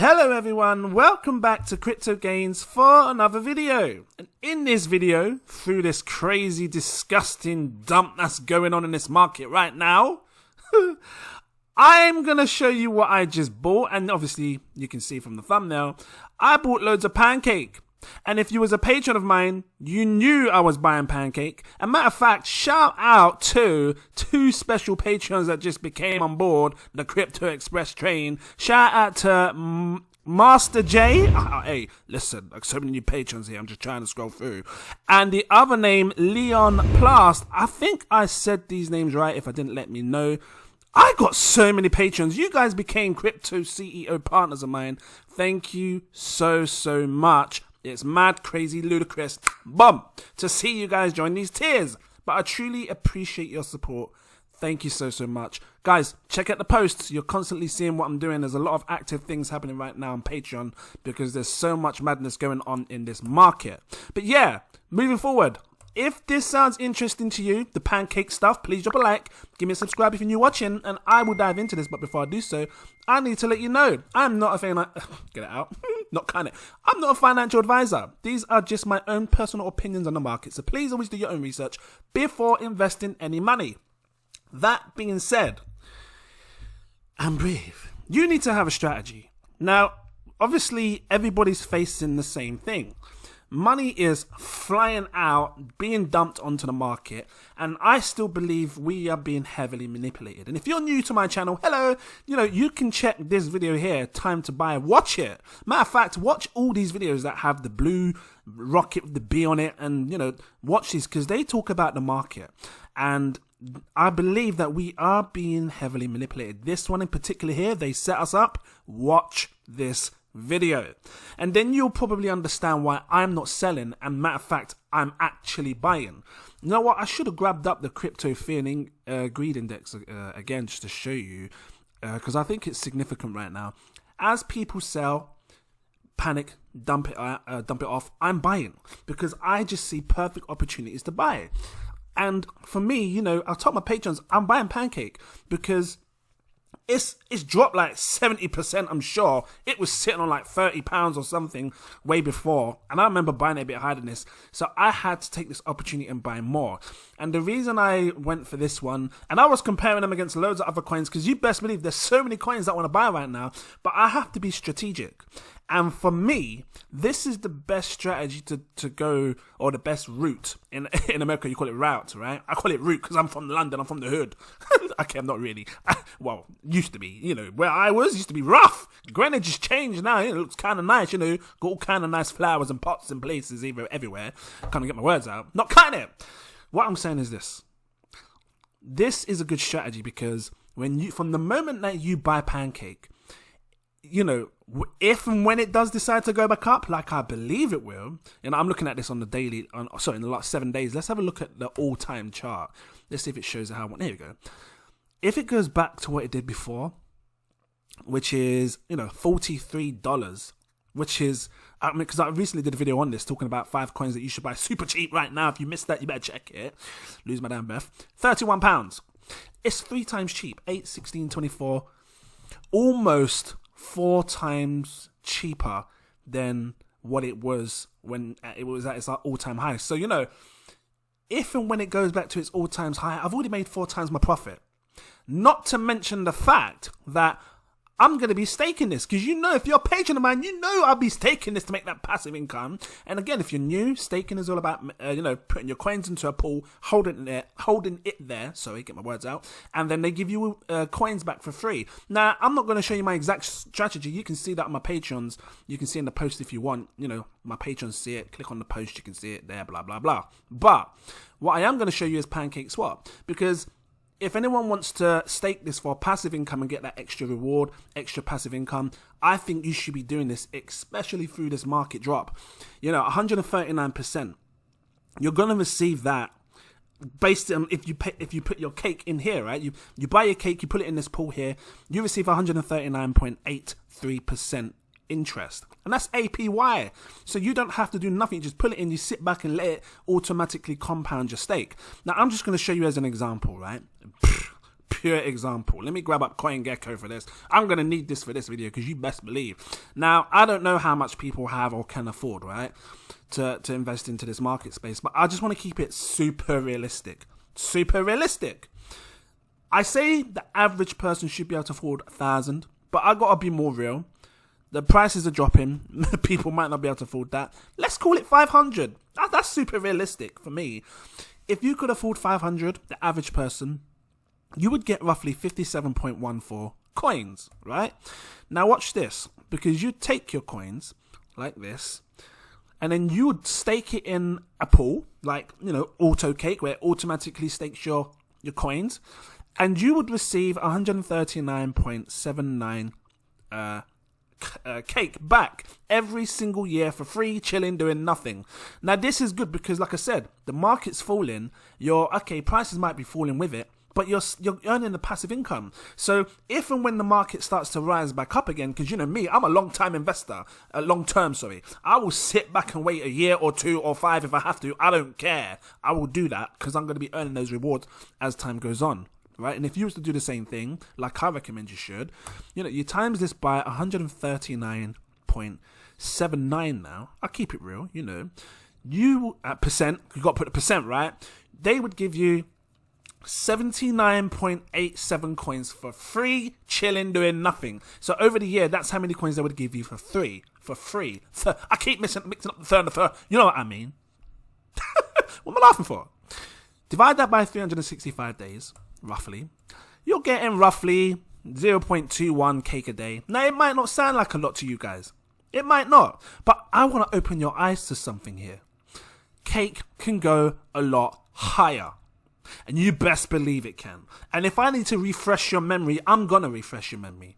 Hello everyone, welcome back to cryptogains for another video. And in this video, through this crazy, disgusting dump that's going on in this market right now, I'm going to show you what I just bought. And obviously, you can see from the thumbnail, I bought loads of Pancake. And if you was a patron of mine, you knew I was buying Pancake. And matter of fact, shout out to two special patrons that just became on board the Crypto Express train. Shout out to Master J. Hey, listen, like so many new patrons here. I'm just trying to scroll through. And the other name, Leon Plast. I think I said these names right. If I didn't, let me know. I got so many patrons. You guys became crypto CEO partners of mine. Thank you so much. It's mad, crazy, ludicrous, to see you guys join these tiers. But I truly appreciate your support. Thank you so much. Guys, check out the posts. You're constantly seeing what I'm doing. There's a lot of active things happening right now on Patreon because there's so much madness going on in this market. But yeah, moving forward. If this sounds interesting to you, the pancake stuff, please drop a like, give me a subscribe if you're new watching, and I will dive into this. But before I do so, I need to let you know, I'm not a get it out, I'm not a financial advisor. These are just my own personal opinions on the market, so please always do your own research before investing any money. That being said, and breathe, you need to have a strategy. Now, obviously, everybody's facing the same thing. Money is flying out, being dumped onto the market, and I still believe we are being heavily manipulated. And if you're new to my channel, hello, you can check this video here, time to buy, watch it. Matter of fact, watch all these videos that have the blue rocket with the B on it, and watch these because they talk about the market. And I believe that we are being heavily manipulated. This one in particular here, they set us up. Watch this video and then you'll probably understand why I'm not selling, and matter of fact, I'm actually buying. You know what, I should have grabbed up the crypto fear greed index again just to show you, because I think it's significant right now. As people sell, panic, dump it off, I'm buying because I just see perfect opportunities to buy. And for me, I told my patrons I'm buying Pancake because it's dropped like 70%, I'm sure. It was sitting on like £30 or something way before. And I remember buying it a bit higher than this. So I had to take this opportunity and buy more. And the reason I went for this one, and I was comparing them against loads of other coins, because you best believe there's so many coins that I want to buy right now. But I have to be strategic. And for me, this is the best strategy to go, or the best route. In America, you call it route, right? I call it route because I'm from London, I'm from the hood. Okay, I'm not really. Well, used to be, where I was used to be rough. Greenwich has changed now, it looks kind of nice, got all kind of nice flowers and pots and places everywhere. Can't get my words out. Not cutting it. What I'm saying is this. This is a good strategy because from the moment that you buy Pancake, if and when it does decide to go back up, like I believe it will, and I'm looking at this on the daily, in the last 7 days, let's have a look at the all-time chart. Let's see if it shows how, there we go. If it goes back to what it did before, which is, $43, which is, because I recently did a video on this talking about 5 coins that you should buy super cheap right now. If you missed that, you better check it. Lose my damn breath. £31. It's 3 times cheap. 8, 16, 24. Almost 4 times cheaper than what it was when it was at its all-time high. So, if and when it goes back to its all-time high, I've already made 4 times my profit. Not to mention the fact that I'm going to be staking this because if you're a patron of mine, I'll be staking this to make that passive income. And again, if you're new, staking is all about, putting your coins into a pool, holding it there. Sorry, get my words out. And then they give you coins back for free. Now, I'm not going to show you my exact strategy. You can see that on my patrons. You can see in the post if you want, my patrons see it. Click on the post. You can see it there, blah, blah, blah. But what I am going to show you is PancakeSwap because if anyone wants to stake this for passive income and get that extra reward, extra passive income, I think you should be doing this, especially through this market drop. 139%. You're going to receive that based on if you put your cake in here, right? You buy your cake, you put it in this pool here, you receive 139.83% interest. And that's APY. So you don't have to do nothing. You just put it in, you sit back and let it automatically compound your stake. Now, I'm just going to show you as an example, right? pure example. Let me grab up CoinGecko for this. I'm going to need this for this video because you best believe. Now, I don't know how much people have or can afford, right, to invest into this market space, but I just want to keep it super realistic. Super realistic. I say the average person should be able to afford 1,000, but I got to be more real. The prices are dropping. People might not be able to afford that. Let's call it 500. That's super realistic for me. If you could afford 500, the average person, you would get roughly 57.14 coins, right? Now watch this, because you take your coins like this, and then you would stake it in a pool, like, AutoCake, where it automatically stakes your coins, and you would receive 139.79 cake back every single year for free, chilling, doing nothing. Now this is good because, like I said, the market's falling. Prices might be falling with it, but you're earning the passive income. So if and when the market starts to rise back up again, because me, I'm a long-term investor, I will sit back and wait a year or 2 or 5 if I have to. I don't care. I will do that because I'm going to be earning those rewards as time goes on. Right, and if you was to do the same thing, like I recommend you should, you times this by 139.79 now. I'll keep it real, you at percent, you got to put the percent, right? They would give you 79.87 coins for free, chilling, doing nothing. So over the year, that's how many coins they would give you for free. I keep mixing up the third and the third. You know what I mean? What am I laughing for? Divide that by 365 days. Roughly, you're getting roughly 0.21 cake a day. Now, it might not sound like a lot to you guys. It might not. But I want to open your eyes to something here. Cake can go a lot higher. And you best believe it can. And if I need to refresh your memory, I'm going to refresh your memory.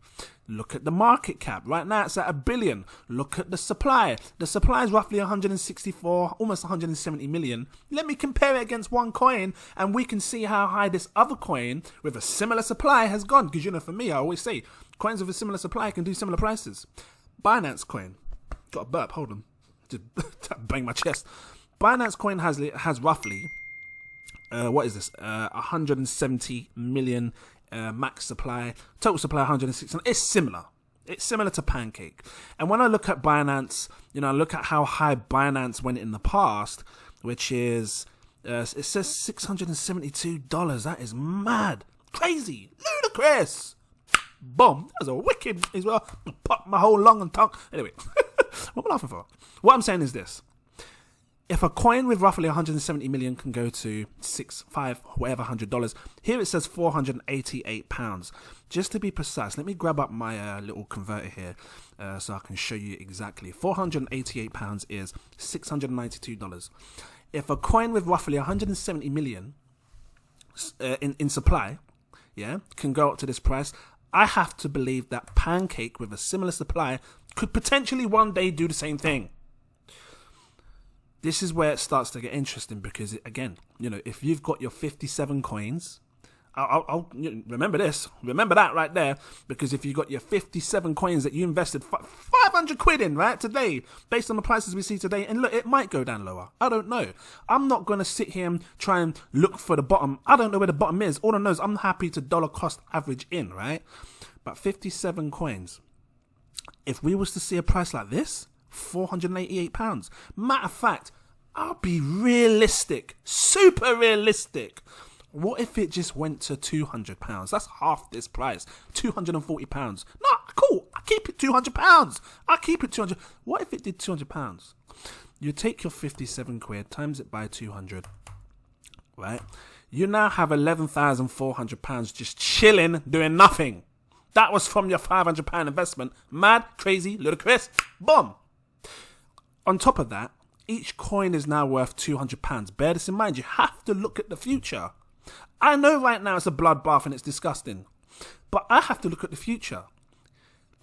Look at the market cap. Right now it's at $1 billion. Look at the supply. The supply is roughly 164, almost 170 million. Let me compare it against one coin and we can see how high this other coin with a similar supply has gone. Because for me, I always say, coins with a similar supply can do similar prices. Binance coin. Got a burp, hold on. Just bang my chest. Binance coin has roughly, 170 million max supply, total supply 106. It's similar. It's similar to Pancake. And when I look at Binance, I look at how high Binance went in the past, which is, it says $672. That is mad. Crazy. Ludicrous. Boom. That was a wicked as well. Pop my whole lung and tongue. Anyway, what am I laughing for? What I'm saying is this. If a coin with roughly 170 million can go to $100, here it says £488. Just to be precise, let me grab up my little converter here so I can show you exactly. £488 is $692. If a coin with roughly 170 million in supply, can go up to this price, I have to believe that Pancake with a similar supply could potentially one day do the same thing. This is where it starts to get interesting because, again, if you've got your 57 coins, I'll remember this, remember that right there, because if you've got your 57 coins that you invested 500 quid in, right, today, based on the prices we see today, and look, it might go down lower. I don't know. I'm not going to sit here and try and look for the bottom. I don't know where the bottom is. All I know is I'm happy to dollar cost average in, right? But 57 coins. If we was to see a price like this, £488. Matter of fact, I'll be realistic, super realistic. What if it just went to £200? That's half this price, £240. No, cool, I keep it £200. I keep it 200. What if it did £200? You take your 57 quid, times it by 200, right? You now have £11,400 just chilling, doing nothing. That was from your £500 investment. Mad, crazy, ludicrous, boom. On top of that, each coin is now worth £200. Bear this in mind. You have to look at the future. I know right now it's a bloodbath and it's disgusting, but I have to look at the future.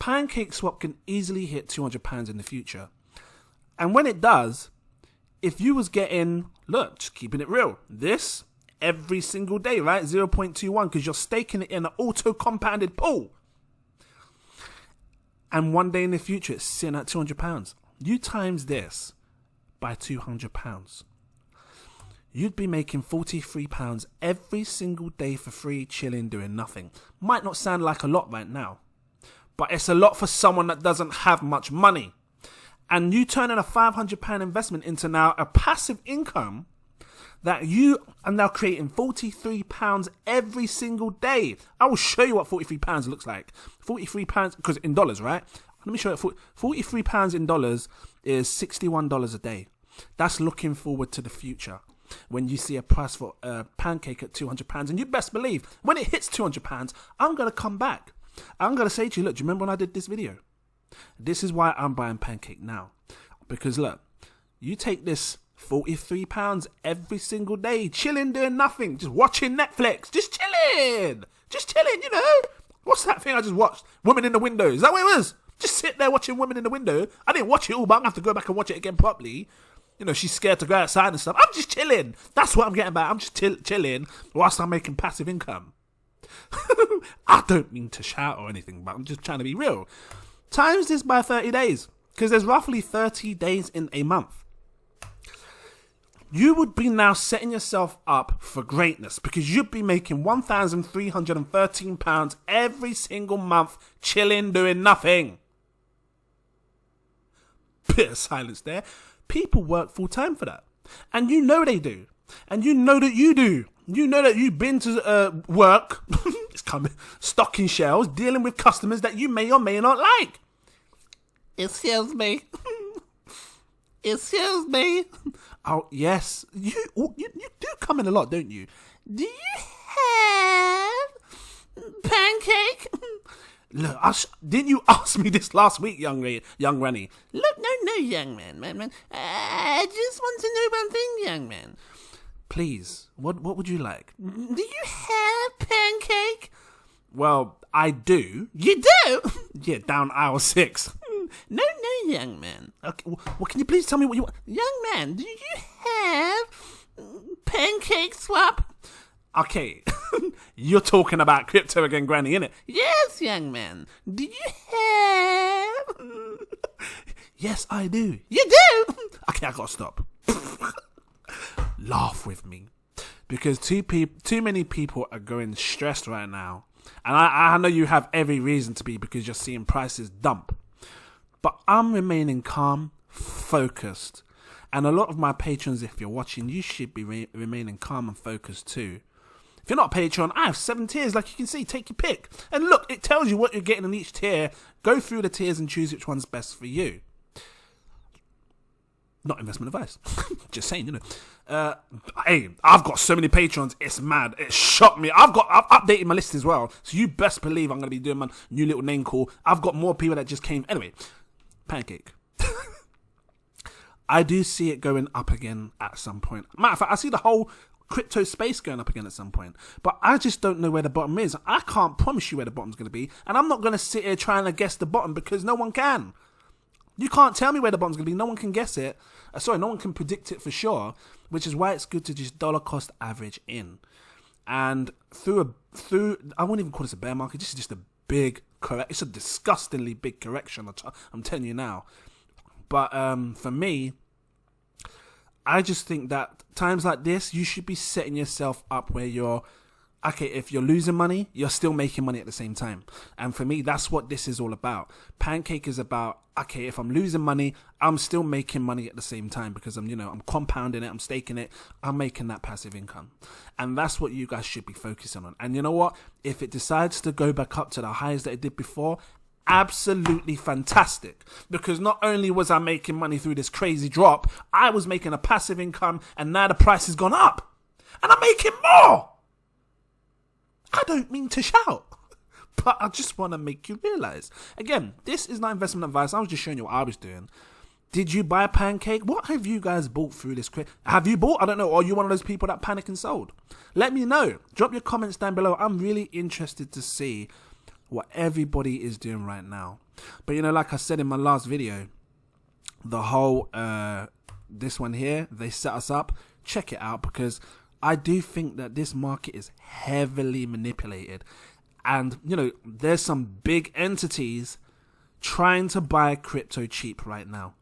PancakeSwap can easily hit £200 in the future. And when it does, if you was getting, look, just keeping it real, this every single day, right? 0.21, because you're staking it in an auto-compounded pool. And one day in the future, it's sitting at £200. You times this by £200. you'd be making £43 every single day for free, chilling, doing nothing. Might not sound like a lot right now, but it's a lot for someone that doesn't have much money. And you turn in a £500 investment into now a passive income that you are now creating £43 every single day. I will show you what £43 looks like. £43, because in dollars, right? Let me show you. £43 in dollars is $61 a day. That's looking forward to the future. When you see a price for a pancake at £200, and you best believe when it hits £200, I'm going to come back. I'm going to say to you, look, do you remember when I did this video? This is why I'm buying Pancake now. Because look, you take this £43 every single day, chilling, doing nothing, just watching Netflix, just chilling, you know. What's that thing I just watched? Women in the Window. Is that what it was? Just sit there watching Women in the Window. I didn't watch it all, but I'm going to have to go back and watch it again properly. You know, she's scared to go outside and stuff. I'm just chilling. That's what I'm getting about. I'm just chilling whilst I'm making passive income. I don't mean to shout or anything, but I'm just trying to be real. Times this by 30 days, because there's roughly 30 days in a month. You would be now setting yourself up for greatness, because you'd be making £1,313 every single month, chilling, doing nothing. Bit of silence there. People work full time for that. And you know they do. And you know that you do. You know that you've been to work, it's coming, stocking shelves, dealing with customers that you may or may not like. Excuse me. Excuse me. Oh, yes. You do come in a lot, don't you? Do you have pancake? Look, didn't you ask me this last week, young Rennie? Look, no, young man. I just want to know one thing, young man. Please, what would you like? Do you have pancake? Well, I do. You do? Yeah, down aisle 6. No, young man. Okay, well, can you please tell me what you want? Young man, do you have PancakeSwap? Okay, you're talking about crypto again, Granny, innit? Yes, young man. Do you have... Yes, I do. You do? Okay, I gotta stop. Laugh with me. Because too many people are going stressed right now. And I know you have every reason to be, because you're seeing prices dump. But I'm remaining calm, focused. And a lot of my patrons, if you're watching, you should be remaining calm and focused too. If you're not a patron, I have 7 tiers, like you can see. Take your pick. And look, it tells you what you're getting in each tier. Go through the tiers and choose which one's best for you. Not investment advice. Just saying, you know. Hey, I've got so many patrons. It's mad. It shocked me. I've updated my list as well. So you best believe I'm going to be doing my new little name call. I've got more people that just came. Anyway, Pancake. I do see it going up again at some point. Matter of fact, I see the whole crypto space going up again at some point. But I just don't know where the bottom is. I can't promise you where the bottom's going to be. And I'm not going to sit here trying to guess the bottom, because no one can. You can't tell me where the bottom's going to be. No one can guess it. No one can predict it for sure, which is why it's good to just dollar cost average in. And through I won't even call this a bear market. This is just a big correct. It's a disgustingly big correction. I'm telling you now. But for me, I just think that times like this, you should be setting yourself up where you're, okay, if you're losing money, you're still making money at the same time. And for me, that's what this is all about. Pancake is about, okay, if I'm losing money, I'm still making money at the same time, because I'm compounding it, I'm staking it, I'm making that passive income. And that's what you guys should be focusing on. And you know what? If it decides to go back up to the highs that it did before, absolutely fantastic, because not only was I making money through this crazy drop, I was making a passive income, and now the price has gone up and I'm making more. I don't mean to shout, but I just want to make you realize. Again, this is not investment advice. I was just showing you what I was doing. Did you buy a Pancake? What have you guys bought through this? Have you bought? I don't know. Or are you one of those people that panic and sold? Let me know. Drop your comments down below. I'm really interested to see what everybody is doing right now. But like I said in my last video, the whole this one here, they set us up. Check it out, because I do think that this market is heavily manipulated, and there's some big entities trying to buy crypto cheap right now.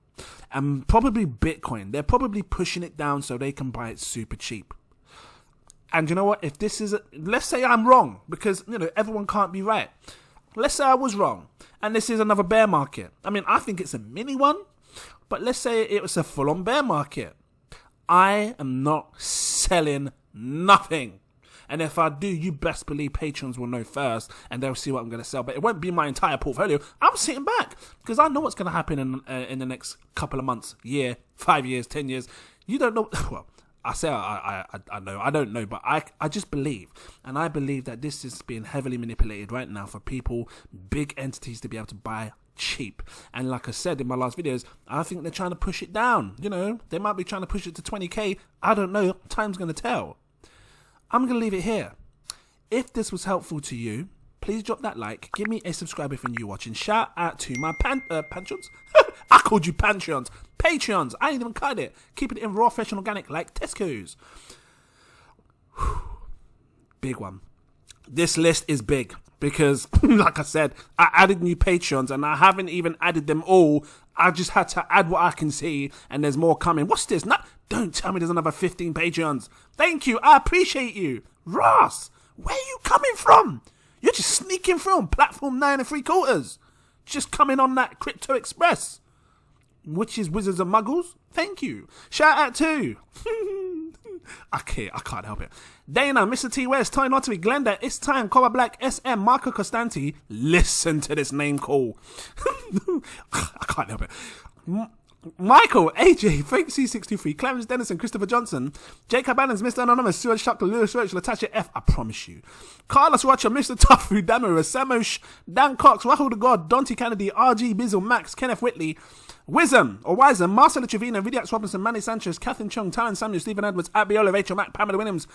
and probably Bitcoin. They're probably pushing it down so they can buy it super cheap. And you know what? If this is, let's say I'm wrong, because, you know, everyone can't be right. Let's say I was wrong, and this is another bear market. I mean, I think it's a mini one, but let's say it was a full-on bear market. I am not selling nothing. And if I do, you best believe patrons will know first, and they'll see what I'm going to sell. But it won't be my entire portfolio. I'm sitting back, because I know what's going to happen in the next couple of months, year, 5 years, 10 years. You don't know. Well, I say I know. I don't know, but I just believe. And I believe that this is being heavily manipulated right now for people, big entities, to be able to buy cheap. And like I said in my last videos, I think they're trying to push it down. You know, they might be trying to push it to 20k. I don't know. Time's going to tell. I'm going to leave it here. If this was helpful to you, please drop that like. Give me a subscribe if you're new watching. Shout out to my Patreons. I called you Patreons. Patreons. I ain't even cut it. Keeping it in raw, fresh and organic like Tesco's. Big one. This list is big because, like I said, I added new Patreons and I haven't even added them all. I just had to add what I can see, and there's more coming. What's this? Don't tell me there's another 15 Patreons. Thank you. I appreciate you. Ross, where are you coming from? You're just sneaking through on platform 9 3/4. Just coming on that Crypto Express, which is Wizards and Muggles. Thank you. Shout out to I can't help it. Dana, Mr. T West, Tony Lottery, Glenda, It's Time, Cobra Black, SM, Marco Costanti. Listen to this name call. I can't help it. Michael, AJ, Frank C63, Clarence Dennison, Christopher Johnson, Jacob Adams, Mr. Anonymous, Stuart Shuckle, Lewis Roach, Latasha F, I promise you. Carlos Rocha, Mr. Tofu, Damara, Samosh, Dan Cox, Rahul the God, Dante Kennedy, RG, Bizzle, Max, Kenneth Whitley, Wisdom, or Wiser, Marcelo Trevino, Vidiax Robinson, Manny Sanchez, Catherine Chung, Talon Samuel, Stephen Edwards, Abiola, Rachel Mack, Pamela Williams,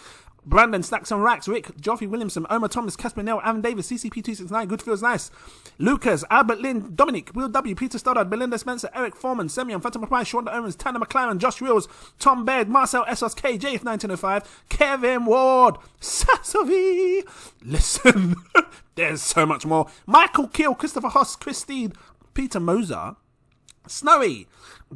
Brandon, Stacks and Racks, Rick, Joffrey Williamson, Omar Thomas, Casper Nell, Aaron Davis, CCP269, Good Feels Nice, Lucas, Albert Lynn, Dominic, Will W, Peter Stoddard, Belinda Spencer, Eric Foreman, Semyon, Phantom Price, Shonda Owens, Tanner McLaren, Josh Reels, Tom Baird, Marcel SSK, JF1905, Kevin Ward, Sassovi. Listen, there's so much more. Michael Keel, Christopher Hoss, Christine, Peter Moser, Snowy,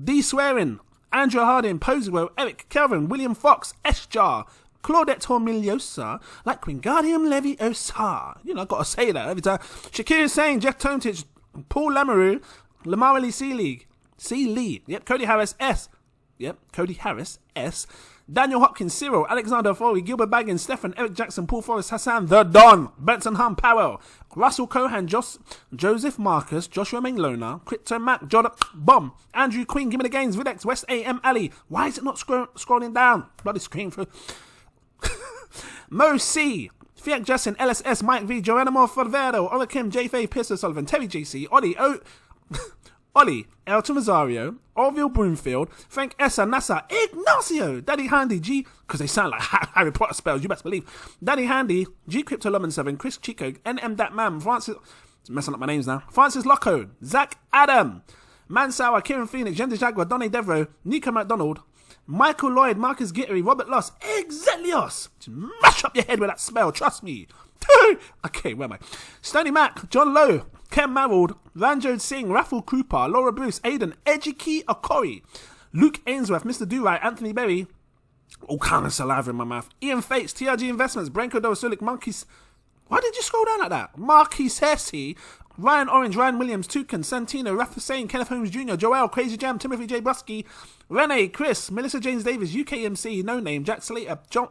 D Swearing, Andrew Harding, Posewell, Eric, Kelvin, William Fox, S-Jar, Claudette Hormiliosa, like Wingardium Leviosa. You know, I've got to say that every time. Shakir Hussain, Jeff Tontich, Paul Lamoureux, Lamarly C. Lee, yep, Cody Harris, S. Yep, Cody Harris, S. Daniel Hopkins, Cyril, Alexander Foley, Gilbert Baggins, Stefan, Eric Jackson, Paul Forrest, Hassan, The Don, Benson Hum, Powell, Russell Cohan, Joseph Marcus, Joshua Manglona, Crypto Mac, Jordan Bomb, Andrew Queen, Gimme the Gains, Videx, West AM Ali. Why is it not scrolling down? Bloody screen through. Mo C, Fiat Justin, LSS, Mike V, Geronimo Forvero, Ola Kim, J. Faye, Pierce Sullivan, Terry JC, Ollie, Elton Rosario, Orville Broomfield, Frank Essa, Nassa, Ignacio, Daddy Handy, G, because they sound like Harry Potter spells, you best believe. Daddy Handy, G Crypto Lemon 7, Chris Chico, NM Dat Man, Francis, it's messing up my names now, Francis Locko, Zach Adam, Mansour, Kieran Phoenix, Jen Jaguar, Donny Devro, Nico McDonald, Michael Lloyd, Marcus Gittery, Robert Loss, Exelios. Just mash up your head with that spell, trust me. Okay, where am I? Stony Mac, John Lowe, Ken Marrold, Ranjod Singh, Raffle Cooper, Laura Bruce, Aiden, Ejiki Okori, Luke Ainsworth, Mr. Do-Right, Anthony Berry, all kind of saliva in my mouth, Ian Fates, TRG Investments, Branko Dosulik, Monkeys. Why did you scroll down like that? Marquis Hesse, Ryan Orange, Ryan Williams, Toucan, Santino, Rafa Hussain, Kenneth Holmes Jr., Joel, Crazy Jam, Timothy J. Brusky, Renee, Chris, Melissa James Davis, UKMC, No Name, Jack Slater, John...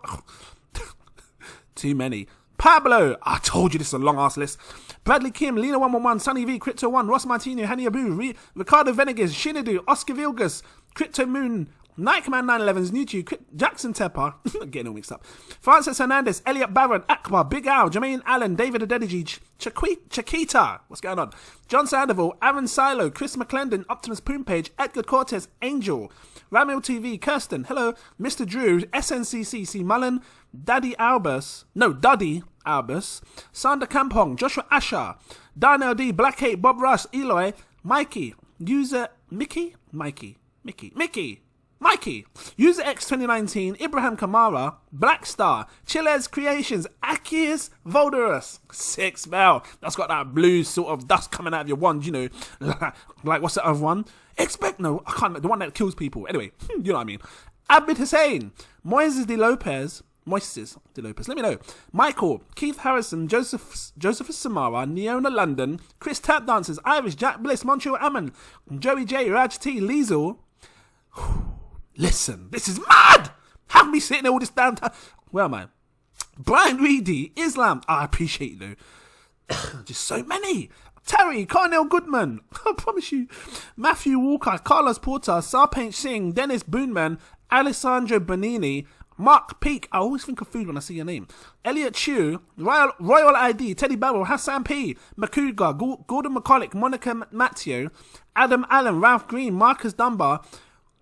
Too many. Pablo, I told you this is a long ass list. Bradley Kim, Lena 111, Sunny V, Crypto 1, Ross Martino, Hani Abu, Ricardo Venegas, Shinadu, Oscar Vilgas, Crypto Moon, Nikeman 911's Nutu, Jackson Tepper, getting all mixed up. Francis Hernandez, Elliot Barron, Akbar, Big Al, Jermaine Allen, David Adeniji, Chiquita, what's going on? John Sandoval, Aaron Silo, Chris McClendon, Optimus Poompage, Edgar Cortez, Angel, Ramil TV, Kirsten, hello, Mr. Drew, SNCC, C. Mullen, Duddy Albus, Sander Kampong, Joshua Asher, Darnell D, Black Hate, Bob Russ, Eloy, Mikey, user Mickey, Mikey, User X 2019, Ibrahim Kamara, Black Star, Chiles Creations, Akius Voldorus, 6 Bell. That's got that blue sort of dust coming out of your wand, you know. Like, what's that other one? No, I can't, the one that kills people. Anyway, you know what I mean. Abid Hussein, Moises de Lopez, let me know. Michael, Keith Harrison, Joseph Samara, Neona London, Chris Tap Dancers, Irish, Jack Bliss, Montreal Ammon, Joey J, Raj T, Liesel. Listen, this is mad! Have me sitting there all this damn time. Where am I? Brian Reedy, Islam. I appreciate you though. Just so many. Terry, Carnell Goodman. I promise you. Matthew Walker, Carlos Porter, Sarpaint Singh, Dennis Boonman, Alessandro Bonini, Mark Peak. I always think of food when I see your name. Elliot Chu, Royal ID, Teddy Barrel, Hassan P, Makuga, Gordon McCulloch, Monica Matteo, Adam Allen, Ralph Green, Marcus Dunbar,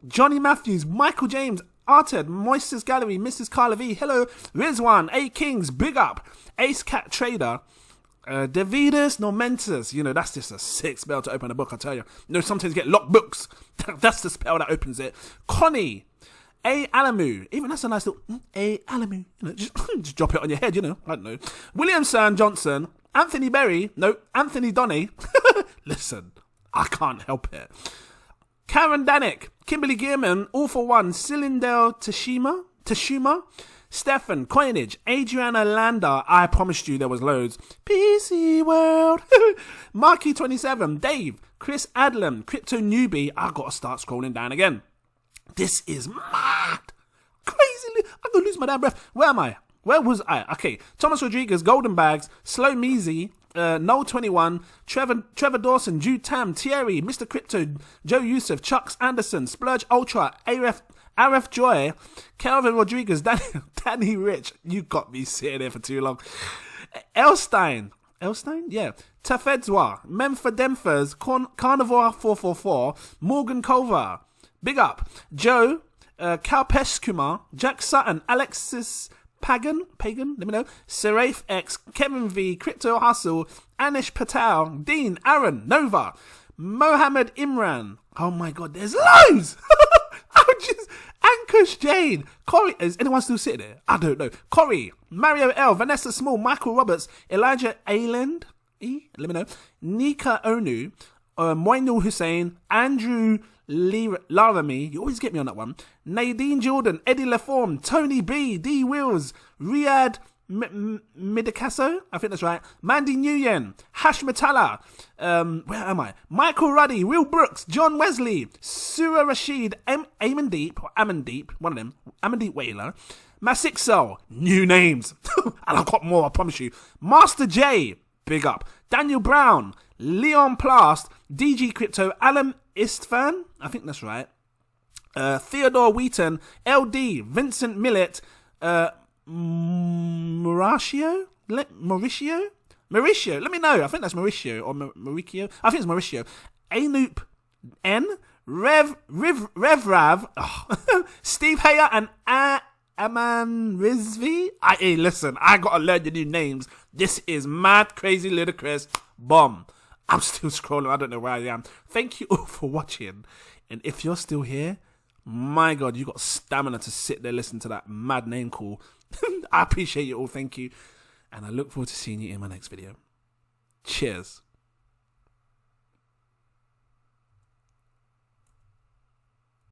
Johnny Matthews, Michael James, Arted, Moises Gallery, Mrs. Carla V, hello, Rizwan, A Kings, big up, Ace Cat Trader, Davidus Normentus, you know, that's just a 6 spell to open a book, I tell you. You know, sometimes you get locked books. That's the spell that opens it. Connie, A Alamu, even that's a nice little A Alamu, you know, just drop it on your head, you know, I don't know. William San Johnson, Anthony Berry, no, Anthony Donny. Listen, I can't help it. Karen Danik, Kimberly Gearman, All for One, Cylindale Tashuma, Stefan, Coinage, Adriana Landa, I promised you there was loads, PC World, Marky27, Dave, Chris Adlam, Crypto Newbie, I gotta start scrolling down again. This is mad, crazy, I'm gonna lose my damn breath. Where am I? Where was I? Okay, Thomas Rodriguez, Golden Bags, Slow Measy, Noel 21, Trevor Dawson, Jude Tam, Thierry, Mr. Crypto, Joe Youssef, Chucks Anderson, Splurge Ultra, RF Joy, Kelvin Rodriguez, Danny Rich. You got me sitting there for too long. Elstein, yeah. Tafedzwa, Memphis Demphers, Carnivore 444, Morgan Culver, big up. Joe, Kalpesh Kumar, Jack Sutton, Alexis Pagan, let me know. Seraph X, Kevin V, Crypto Hustle, Anish Patel, Dean, Aaron, Nova, Mohammed Imran. Oh my god, there's loads! Ankush Jade, Corey, is anyone still sitting there? I don't know. Corey, Mario L, Vanessa Small, Michael Roberts, Elijah Ayland, let me know. Nika Onu, Moinul Hussein, Andrew Laramie, you always get me on that one. Nadine Jordan, Eddie Laforme, Tony B, D Wills, Riyadh Midicasso, I think that's right. Mandy Nguyen, Hash Matala, where am I? Michael Ruddy, Will Brooks, John Wesley, Surah Rashid, Amandeep, one of them, Amandeep Whaler, Masixel, new names, and I've got more, I promise you. Master J, big up. Daniel Brown, Leon Plast, DG Crypto, Alan Istvan, I think that's right. Theodore Wheaton, LD, Vincent Millett, Mauricio, let me know. I think that's Mauricio or Mauricio. I think it's Mauricio. Anoop N, Rev Rav, Steve Hayer and Aman Rizvi. Hey, listen, I gotta learn the new names. This is mad, crazy, ludicrous. Bomb. I'm still scrolling. I don't know where I am. Thank you all for watching. And if you're still here, my God, you got stamina to sit there listen to that mad name call. I appreciate you all. Thank you. And I look forward to seeing you in my next video. Cheers.